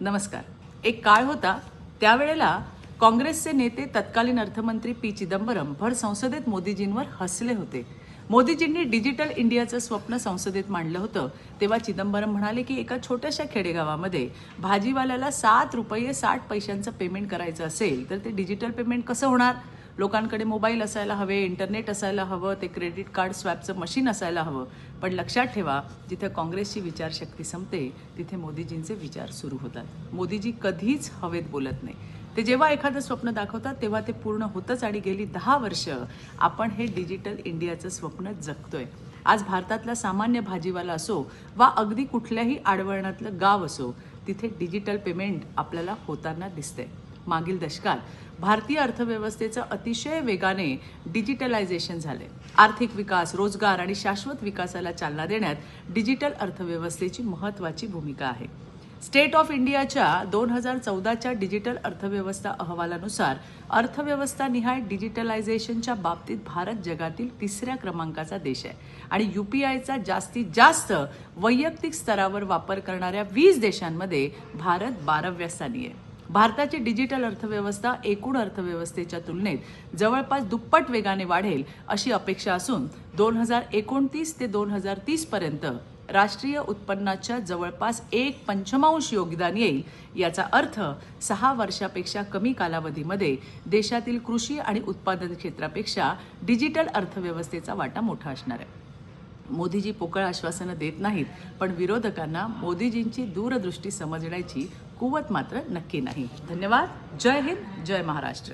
नमस्कार. एक काळ होता त्यावेळेला काँग्रेसचे नेते तत्कालीन अर्थमंत्री पी चिदंबरम भर संसदेत मोदीजींवर हसले होते. मोदीजींनी डिजिटल इंडियाचं स्वप्न संसदेत मांडलं होतं. तेव्हा चिदंबरम म्हणाले की एका छोट्याशा खेडेगावामध्ये भाजीवाल्याला 7 रुपये 60 पैशांचं पेमेंट करायचं असेल तर ते डिजिटल पेमेंट कसं होणार? लोकांकडे मोबाईल असायला हवे, इंटरनेट असायला हवं, ते क्रेडिट कार्ड स्वॅपचं मशीन असायला हवं. पण लक्षात ठेवा, जिथे काँग्रेसची विचारशक्ती संपते तिथे मोदीजींचे विचार सुरू होतात. मोदीजी कधीच हवेत बोलत नाही. ते जेव्हा एखादं स्वप्न दाखवतात तेव्हा ते पूर्ण होतंच आणि गेली 10 वर्ष आपण हे डिजिटल इंडियाचं स्वप्न जगतोय. आज भारतातला सामान्य भाजीवाला असो वा अगदी कुठल्याही आडवळणातलं गाव असो, तिथे डिजिटल पेमेंट आपल्याला होताना दिसते. मागील दशकात भारतीय अर्थव्यवस्थेचं अतिशय वेगाने डिजिटलायझेशन झाले. आर्थिक विकास, रोजगार आणि शाश्वत विकासाला चालना देण्यात डिजिटल अर्थव्यवस्थेची महत्त्वाची भूमिका आहे. स्टेट ऑफ इंडियाच्या 2014च्या डिजिटल अर्थव्यवस्था अहवालानुसार अर्थव्यवस्था निहाय डिजिटलायझेशनच्या बाबतीत भारत जगातील 3ऱ्या क्रमांकाचा देश आहे आणि UPIचा जास्तीत जास्त वैयक्तिक स्तरावर वापर करणाऱ्या 20 देशांमध्ये भारत 12व्या स्थानी आहे. भारताची डिजिटल अर्थव्यवस्था एकूण अर्थव्यवस्थेच्या तुलनेत जवळपास दुप्पट वेगाने वाढेल अशी अपेक्षा असून 2029 ते 2030 पर्यंत राष्ट्रीय उत्पन्नाच्या जवळपास 1/5 योगदान येईल. याचा अर्थ 6 वर्षापेक्षा कमी कालावधीमध्ये देशातील कृषी आणि उत्पादन क्षेत्रापेक्षा डिजिटल अर्थव्यवस्थेचा वाटा मोठा असणार आहे. मोदीजी पोकळ आश्वासनं देत नाहीत, पण विरोधकांना मोदीजींची दूरदृष्टी समजण्याची कुवत मात्र नक्की नाही. धन्यवाद. जय हिंद, जय महाराष्ट्र.